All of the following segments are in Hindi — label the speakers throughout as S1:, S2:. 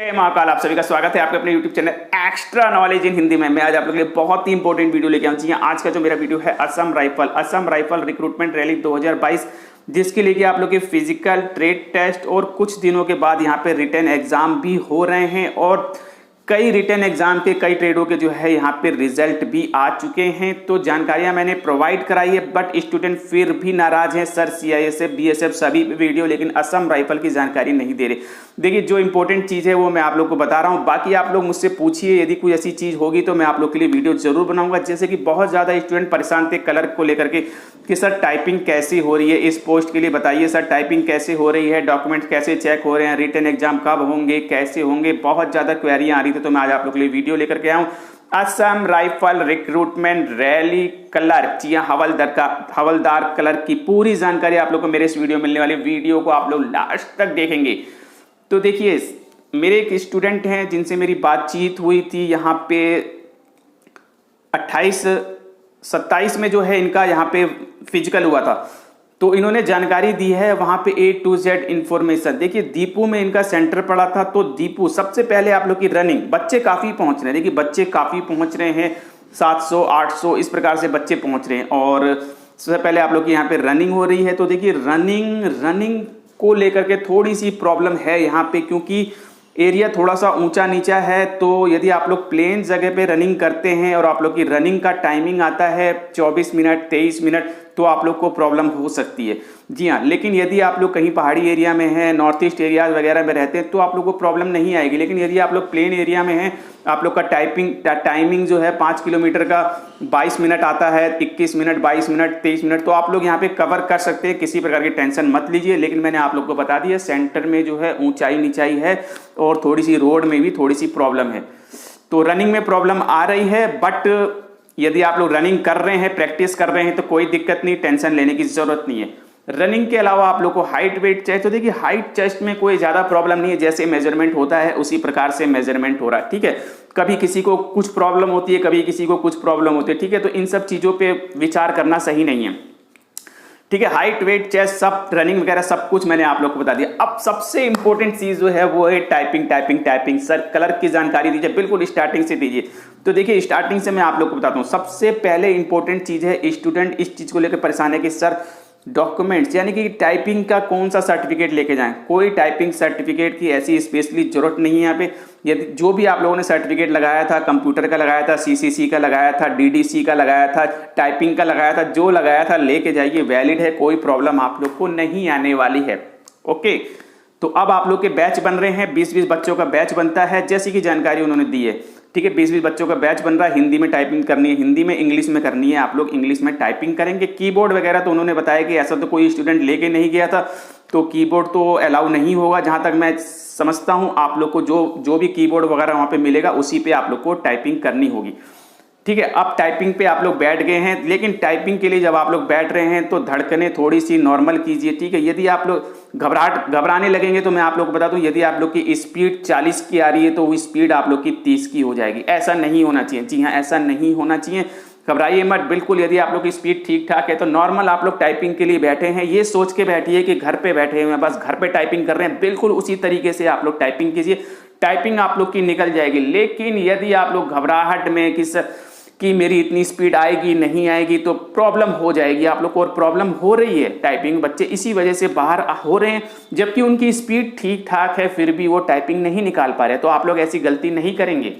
S1: जय महाकाल। आप सभी का स्वागत है आपके अपने YouTube channel extra knowledge in Hindi में। मैं आज आप लोगों के लिए बहुत ही इंपॉर्टेंट वीडियो लेके आऊँ। जी आज का जो मेरा वीडियो है असम राइफल रिक्रूटमेंट रैली 2022, जिसके लिए कि आप लोग के फिजिकल ट्रेड टेस्ट और कुछ दिनों के बाद यहाँ पे रिटन एग्जाम भी हो रहे हैं और कई रिटन एग्जाम के कई ट्रेडों के जो है यहाँ पे रिजल्ट भी आ चुके हैं। तो जानकारियां मैंने प्रोवाइड कराई है, बट स्टूडेंट फिर भी नाराज हैं, सर सीआईएसएफ बीएसएफ सभी वीडियो लेकिन असम राइफल की जानकारी नहीं दे रहे। देखिए जो इंपॉर्टेंट चीज़ है वो मैं आप लोग को बता रहा हूँ, बाकी आप लोग मुझसे पूछिए, यदि कोई ऐसी चीज़ होगी तो मैं आप लोग के लिए वीडियो जरूर बनाऊंगा। जैसे कि बहुत ज़्यादा स्टूडेंट परेशान थे कलर को लेकर के कि सर टाइपिंग कैसी हो रही है, इस पोस्ट के लिए बताइए सर टाइपिंग कैसे हो रही है, डॉक्यूमेंट कैसे चेक हो रहे हैं, रिटन एग्जाम कब होंगे, कैसे होंगे, बहुत ज़्यादा क्वेरियाँ आ रही थी। तो मैं आज आप लोग के लिए वीडियो लेकर के आया हूँ Assam rifle recruitment rally clerk, जी हाँ हवलदार क्लर्क की पूरी जानकारी आप लोग को मेरे इस वीडियो में मिलने वाली। वीडियो को आप लोग लास्ट तक देखेंगे। तो देखिए मेरे एक स्टूडेंट हैं जिनसे मेरी बातचीत हुई थी यहाँ पे 28-27 में जो है इनका यहाँ पे फिजिकल हुआ था, तो इन्होंने जानकारी दी है वहां पे A to Z इंफॉर्मेशन। देखिए दीपू में इनका सेंटर पड़ा था, तो दीपू सबसे पहले आप लोग की रनिंग, बच्चे काफी पहुंच रहे हैं। देखिए बच्चे काफी पहुंच रहे हैं, 700-800 इस प्रकार से बच्चे पहुंच रहे हैं और सबसे पहले आप लोग की यहाँ पे रनिंग हो रही है। तो देखिए रनिंग को लेकर के थोड़ी सी प्रॉब्लम है यहाँ पे, क्योंकि एरिया थोड़ा सा ऊंचा नीचा है। तो यदि आप लोग प्लेन जगह पे रनिंग करते हैं और आप लोग की रनिंग का टाइमिंग आता है 24 मिनट 23 मिनट, तो आप लोग को प्रॉब्लम हो सकती है। जी हाँ, लेकिन यदि आप लोग कहीं पहाड़ी एरिया में हैं, नॉर्थ ईस्ट एरियाज वगैरह में रहते हैं, तो आप लोग को प्रॉब्लम नहीं आएगी। लेकिन यदि आप लोग प्लेन एरिया में हैं, आप लोग का टाइमिंग जो है 5 किलोमीटर का 22 मिनट आता है, 21 मिनट 22 मिनट 23 मिनट, तो आप लोग यहाँ पे कवर कर सकते हैं, किसी प्रकार की टेंशन मत लीजिए। लेकिन मैंने आप लोग को बता दिया सेंटर में जो है ऊंचाई नीचाई है और थोड़ी सी रोड में भी थोड़ी सी प्रॉब्लम है। तो रनिंग में प्रॉब्लम आ रही है, बट यदि आप लोग रनिंग कर रहे हैं, प्रैक्टिस कर रहे हैं, तो कोई दिक्कत नहीं, टेंशन लेने की जरूरत नहीं है। रनिंग के अलावा आप लोग को हाइट वेट चेस्ट, तो देखिए हाइट चेस्ट में कोई ज्यादा प्रॉब्लम नहीं है, जैसे मेजरमेंट होता है उसी प्रकार से मेजरमेंट हो रहा है। ठीक है, कभी किसी को कुछ प्रॉब्लम होती है, कभी किसी को कुछ प्रॉब्लम होती है। ठीक है, तो इन सब चीजों पे विचार करना सही नहीं है। ठीक है, हाइट वेट चेस्ट सब रनिंग वगैरह सब कुछ मैंने आप लोग को बता दिया। अब सबसे इंपॉर्टेंट चीज जो है वो है टाइपिंग। सर क्लर्क की जानकारी दीजिए, बिल्कुल स्टार्टिंग से दीजिए। तो देखिए स्टार्टिंग से मैं आप लोग को बताता हूँ। सबसे पहले इंपॉर्टेंट चीज है, स्टूडेंट इस चीज को लेकर परेशान है कि सर डॉक्यूमेंट्स यानी कि टाइपिंग का कौन सा सर्टिफिकेट लेके जाएं। कोई टाइपिंग सर्टिफिकेट की ऐसी स्पेशली जरूरत नहीं है यहाँ पे। यदि जो भी आप लोगों ने सर्टिफिकेट लगाया था, कंप्यूटर का लगाया था, सीसीसी का लगाया था, डीडीसी का लगाया था, टाइपिंग का लगाया था, जो लगाया था लेके जाइए, वैलिड है, कोई प्रॉब्लम आप लोग को नहीं आने वाली है। ओके, तो अब आप लोग के बैच बन रहे हैं, 20-20 बच्चों का बैच बनता है, जैसी की जानकारी उन्होंने दी है। ठीक है, 20-20 बच्चों का बैच बन रहा है। हिंदी में टाइपिंग करनी है, हिंदी में इंग्लिश में करनी है, आप लोग इंग्लिश में टाइपिंग करेंगे। कीबोर्ड वगैरह तो उन्होंने बताया कि ऐसा तो कोई स्टूडेंट लेके नहीं गया था, तो कीबोर्ड तो अलाउ नहीं होगा। जहां तक मैं समझता हूं आप लोग को जो भी कीबोर्ड वगैरह वहां पे मिलेगा उसी पे आप लोग को टाइपिंग करनी होगी। ठीक है, अब टाइपिंग पे आप लोग बैठ गए हैं, लेकिन टाइपिंग के लिए जब आप लोग बैठ रहे हैं तो धड़कने थोड़ी सी नॉर्मल कीजिए। ठीक है, यदि आप लोग घबराने लगेंगे तो मैं आप लोग को बता दूं, यदि आप लोग की स्पीड 40 की आ रही है तो वो स्पीड आप लोग की 30 की हो जाएगी। ऐसा नहीं होना चाहिए। जी हाँ, ऐसा नहीं होना चाहिए, घबराइए मत बिल्कुल। यदि आप लोग की स्पीड ठीक ठाक है तो नॉर्मल आप लोग टाइपिंग के लिए बैठे हैं, ये सोच के बैठिए कि घर पे बैठे हुए हैं, बस घर पे टाइपिंग कर रहे हैं, बिल्कुल उसी तरीके से आप लोग टाइपिंग कीजिए, टाइपिंग आप लोग की निकल जाएगी। लेकिन यदि आप लोग घबराहट में कि मेरी इतनी स्पीड आएगी नहीं आएगी, तो प्रॉब्लम हो जाएगी आप लोग को, और प्रॉब्लम हो रही है। टाइपिंग बच्चे इसी वजह से बाहर हो रहे हैं, जबकि उनकी स्पीड ठीक ठाक है, फिर भी वो टाइपिंग नहीं निकाल पा रहे। तो आप लोग ऐसी गलती नहीं करेंगे।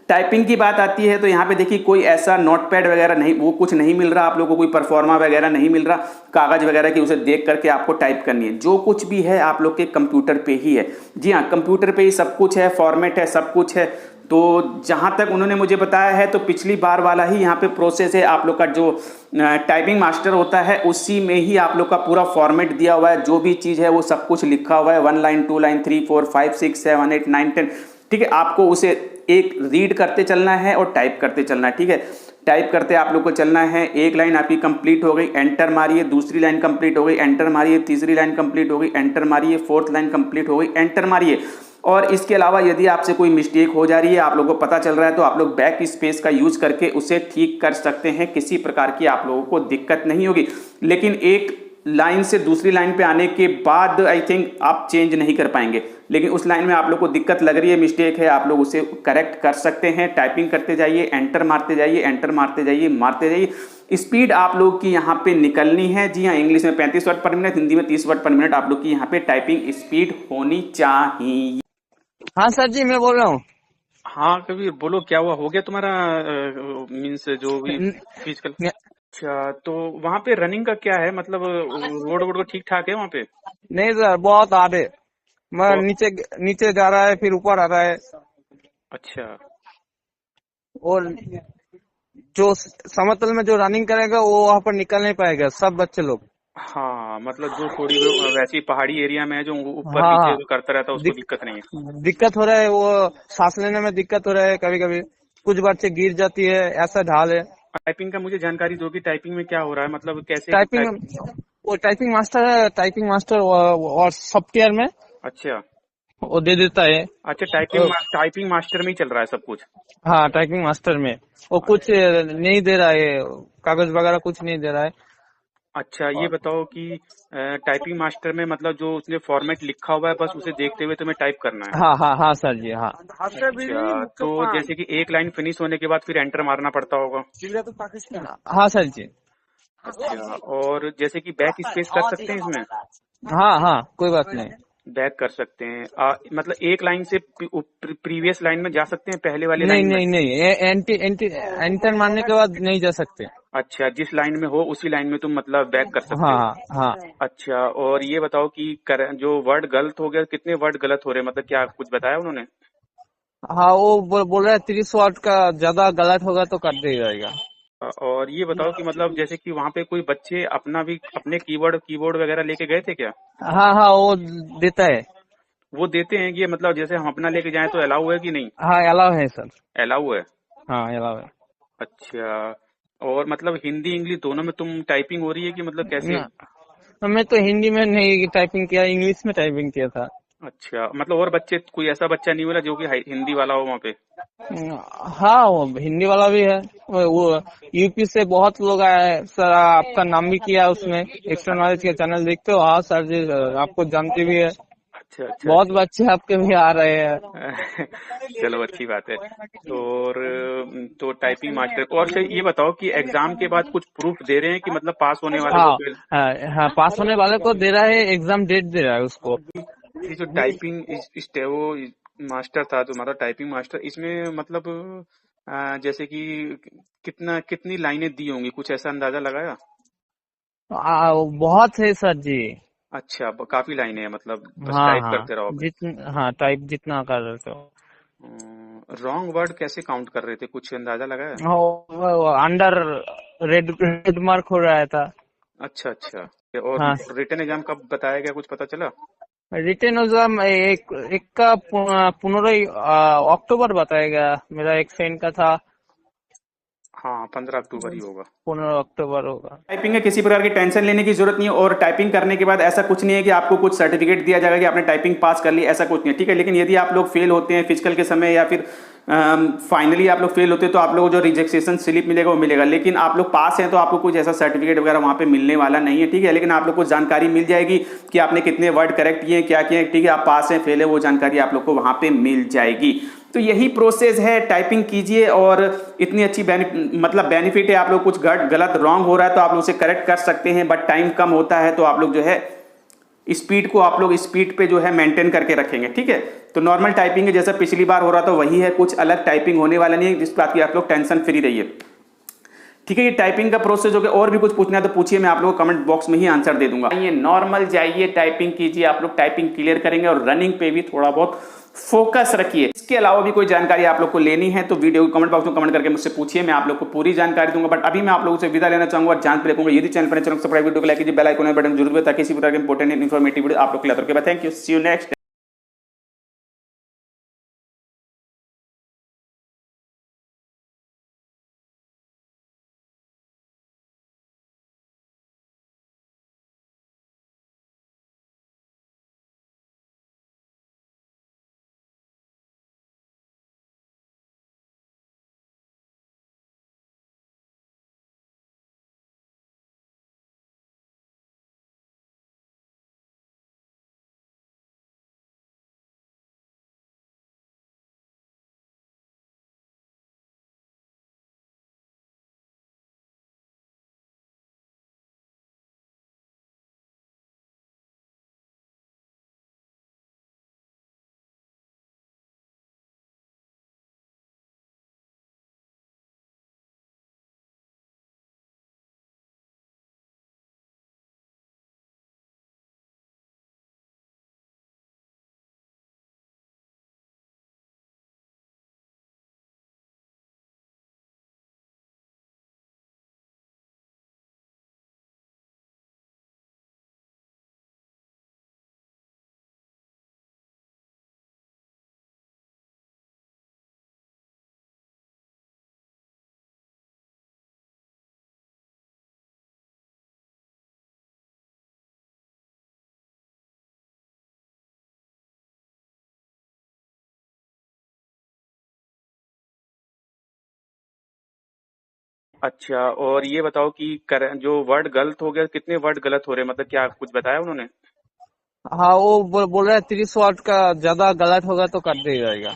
S1: टाइपिंग की बात आती है तो यहाँ पे देखिए कोई ऐसा नोटपैड वगैरह नहीं, वो कुछ नहीं मिल रहा आप लोगों को, कोई परफॉर्मा वगैरह नहीं मिल रहा, कागज वगैरह की उसे देख करके आपको टाइप करनी है। जो कुछ भी है आप लोग के कंप्यूटर पे ही है। जी हाँ, कंप्यूटर पे ही सब कुछ है, फॉर्मेट है, सब कुछ है। तो जहाँ तक उन्होंने मुझे बताया है तो पिछली बार वाला ही यहाँ पे प्रोसेस है। आप लोग का जो टाइपिंग मास्टर होता है उसी में ही आप लोग का पूरा फॉर्मेट दिया हुआ है, जो भी चीज़ है वो सब कुछ लिखा हुआ है, 1 लाइन 2 लाइन 3 4 5 6 7 8 9 10। ठीक है, आपको उसे एक रीड करते चलना है और टाइप करते चलना है। ठीक है, टाइप करते आप लोग को चलना है। एक लाइन आपकी कंप्लीट हो गई, एंटर मारिए, दूसरी लाइन कंप्लीट हो गई, एंटर मारिए, तीसरी लाइन कंप्लीट हो गई, एंटर मारिए, फोर्थ लाइन कंप्लीट हो गई, एंटर मारिए। और इसके अलावा यदि आपसे कोई मिस्टेक हो जा रही है, आप लोगों को पता चल रहा है, तो आप लोग बैक स्पेस का यूज करके उसे ठीक कर सकते हैं, किसी प्रकार की आप लोगों को दिक्कत नहीं होगी। लेकिन एक लाइन से दूसरी लाइन पे आने के बाद आई थिंक आप चेंज नहीं कर पाएंगे, लेकिन उस लाइन में आप लोग को दिक्कत लग रही है, मिस्टेक है, आप लोग उसे करेक्ट कर सकते हैं। टाइपिंग करते जाइए, एंटर मारते जाइए, एंटर मारते जाइए, मारते जाइए। स्पीड आप लोग की यहाँ पे निकलनी है। जी हाँ, इंग्लिश में 35 वर्ड पर मिनट, हिंदी में 30 वर्ड पर मिनट आप लोग की यहाँ पे टाइपिंग स्पीड होनी चाहिए।
S2: हाँ सर जी, मैं बोल रहा हूँ।
S1: हाँ कबीर, बोलो क्या हुआ, हो गया तुम्हारा मीन्स जो भी
S2: न-
S1: फिजिकल?
S2: न-
S1: अच्छा, तो वहां पे रनिंग का क्या है, मतलब रोड वोड ठीक ठाक है वहां पे?
S2: नहीं सर, बहुत आधे। मैं
S1: बहुत।
S2: नीचे नीचे जा रहा है, फिर ऊपर आ रहा है।
S1: अच्छा।
S2: और जो समतल में जो रनिंग करेगा वो वहां पर निकल नहीं पाएगा, सब बच्चे लोग।
S1: हाँ मतलब जो थोड़ी वो वैसी पहाड़ी एरिया में है, जो ऊपर
S2: हाँ
S1: नीचे
S2: हाँ।
S1: जो करता रहता है उसको
S2: दिक,
S1: दिक्कत नहीं है।
S2: दिक्कत हो रहा है, वो सांस लेने में दिक्कत हो रहा है कभी कभी। कुछ बच्चे गिर जाती है, ऐसा ढाल है।
S1: टाइपिंग का मुझे जानकारी दो कि टाइपिंग में क्या हो रहा है, मतलब कैसे
S2: टाइपिंग,
S1: टाइप?
S2: वो टाइपिंग मास्टर है, टाइपिंग मास्टर और सॉफ्टवेयर में
S1: अच्छा।
S2: वो दे देता है।
S1: अच्छा,
S2: और
S1: टाइपिंग मास्टर में ही चल रहा है सब कुछ?
S2: हाँ, टाइपिंग मास्टर में वो कुछ नहीं दे रहा है, कागज वगैरह कुछ नहीं दे रहा है।
S1: अच्छा, ये
S2: और
S1: बताओ कि टाइपिंग मास्टर में मतलब जो उसने फॉर्मेट लिखा हुआ है बस उसे देखते हुए तुम्हें टाइप करना है?
S2: हाँ हाँ हाँ सर जी, हाँ।
S1: अच्छा, तो जैसे कि एक लाइन फिनिश होने के बाद फिर एंटर मारना पड़ता होगा?
S2: हाँ सर जी।
S1: अच्छा, और जैसे कि बैक स्पेस कर सकते हैं इसमें?
S2: हाँ हाँ, कोई बात नहीं।
S1: बैक कर सकते हैं, मतलब एक लाइन से प्रीवियस लाइन में जा सकते हैं, पहले वाली
S2: नहीं
S1: लाइन में?
S2: नहीं नहीं, एंटी एंटी एंटर मारने के बाद नहीं जा सकते।
S1: अच्छा, जिस लाइन में हो उसी लाइन में तुम मतलब बैक कर सकते
S2: हाँ
S1: हो?
S2: हाँ हाँ।
S1: अच्छा, और ये बताओ कि जो वर्ड गलत हो गया, कितने वर्ड गलत हो रहे हैं, मतलब क्या कुछ बताया उन्होंने?
S2: हाँ, वो बोल रहा है 30 वाट का ज्यादा गलत होगा तो कर दिया जाएगा।
S1: और ये बताओ कि मतलब जैसे कि वहां पे कोई बच्चे अपना भी अपने कीबोर्ड कीबोर्ड वगैरह लेके गए थे क्या?
S2: हाँ हाँ, वो देता है।
S1: वो देते हैं कि मतलब जैसे हम अपना लेके जाएं तो अलाउ है कि नहीं?
S2: हाँ, अलाउ है सर।
S1: अलाउ है।
S2: हाँ, अलाउ है।
S1: अच्छा, और मतलब हिंदी इंग्लिश दोनों में तुम टाइपिंग हो रही है कि मतलब कैसे?
S2: मैं तो हिंदी में नहीं टाइपिंग किया, इंग्लिश में टाइपिंग किया था।
S1: अच्छा, मतलब और बच्चे, कोई ऐसा बच्चा नहीं मिला जो कि हिंदी वाला हो वहाँ पे?
S2: हाँ, वो हिंदी वाला भी है। वो यूपी से बहुत लोग आए हैं सर, आपका नाम भी किया उसमें। एक्स्ट्रा नॉलेज के चैनल देखते हो? हाँ सर जी, आपको जानते भी है।
S1: अच्छा अच्छा
S2: बहुत
S1: अच्छा।
S2: बच्चे आपके भी आ रहे हैं।
S1: चलो अच्छी बात है। और तो टाइपिंग मास्टर, और अच्छा ये बताओ कि एग्जाम के बाद कुछ प्रूफ दे रहे हैं कि मतलब पास होने वाले को
S2: हाँ
S1: फिर?
S2: हाँ हाँ, पास होने वाले को दे रहा है, एग्जाम डेट दे रहा है उसको।
S1: ये जो टाइपिंग वो मास्टर था तुम्हारा टाइपिंग मास्टर, इसमें मतलब जैसे कि कितनी लाइनें दी होंगी, कुछ ऐसा अंदाजा लगाया?
S2: बहुत है सर जी।
S1: अच्छा, काफी लाइनें हैं, मतलब बस
S2: हाँ
S1: टाइप
S2: हाँ,
S1: करते रहोगे?
S2: हाँ, टाइप जितना कर रहे हो।
S1: रॉन्ग वर्ड कैसे काउंट कर रहे थे, कुछ अंदाजा लगाया?
S2: अंडर रेड रेड मार्क हो रहा था।
S1: अच्छा अच्छा। और
S2: हाँ,
S1: रिटर्न एग्जाम कब बताया गया, कुछ पता चला?
S2: रिटेन एग्जाम एक एक का 15 अक्टूबर बताएगा। मेरा एक फ्रेंड का था।
S1: हाँ, 15 अक्टूबर ही होगा।
S2: 15 अक्टूबर होगा।
S1: टाइपिंग है, किसी प्रकार की टेंशन लेने की जरूरत नहीं है। और टाइपिंग करने के बाद ऐसा कुछ नहीं है कि आपको कुछ सर्टिफिकेट दिया जाएगा कि आपने टाइपिंग पास कर ली, ऐसा कुछ नहीं है, ठीक है। लेकिन यदि आप लोग फेल होते हैं फिजिकल के समय या फिर फाइनली आप लोग फेल होते हैं तो आप लोगों को जो रिजेक्शन स्लिप मिलेगा वो मिलेगा। लेकिन आप लोग पास हैं तो आपको कुछ ऐसा सर्टिफिकेट वगैरह वहां पे मिलने वाला नहीं है, ठीक है। लेकिन आप लोग को जानकारी मिल जाएगी कि आपने कितने वर्ड करेक्ट किए, क्या किए, ठीक है। आप पास हैं फेल है वो जानकारी आप लोग को वहां पे मिल जाएगी। तो यही प्रोसेस है, टाइपिंग कीजिए और इतनी अच्छी मतलब बेनिफिट है। आप लोग कुछ गलत रॉन्ग हो रहा है तो आप लोग उसे करेक्ट कर सकते हैं, बट टाइम कम होता है तो आप लोग जो है स्पीड को आप लोग स्पीड पे जो है मेंटेन करके रखेंगे, ठीक है। तो नॉर्मल टाइपिंग है, जैसा पिछली बार हो रहा था वही है, कुछ अलग टाइपिंग होने वाला नहीं है, जिस बात की आप लोग टेंशन फ्री रहिए, ठीक है। ये टाइपिंग का प्रोसेस हो गया। और भी कुछ पूछना है तो पूछिए, मैं आप लोगों को कमेंट बॉक्स में ही आंसर दे दूंगा। ये नॉर्मल जाइए, टाइपिंग कीजिए, आप लोग टाइपिंग क्लियर करेंगे। और रनिंग पे भी थोड़ा बहुत फोकस रखिए। इसके अलावा भी कोई जानकारी आप लोग को लेनी है तो वीडियो को कमेंट बॉक्स में कमेंट करके मुझसे पूछिए, मैं आप लोग को पूरी जानकारी दूंगा। बट अभी मैं आप लोगों से विदा लेना चाहूंगा और जान पे रखूंगा। यदि चैनल पर सब्सक्राइब, वीडियो को लाइक कीजिए, बेल आइकन बटन जरूर दबाइए ताकि इसी प्रकार के इंपॉर्टेंट इन्फॉर्मेटिव वीडियो आप लोग के लिए। Thank you, see you next. अच्छा, और ये बताओ कि जो वर्ड गलत हो गया, कितने वर्ड गलत हो रहे हैं, मतलब क्या कुछ बताया उन्होंने?
S2: हाँ वो बोल रहे हैं 30 वाट का ज्यादा गलत होगा तो कर दिया जाएगा।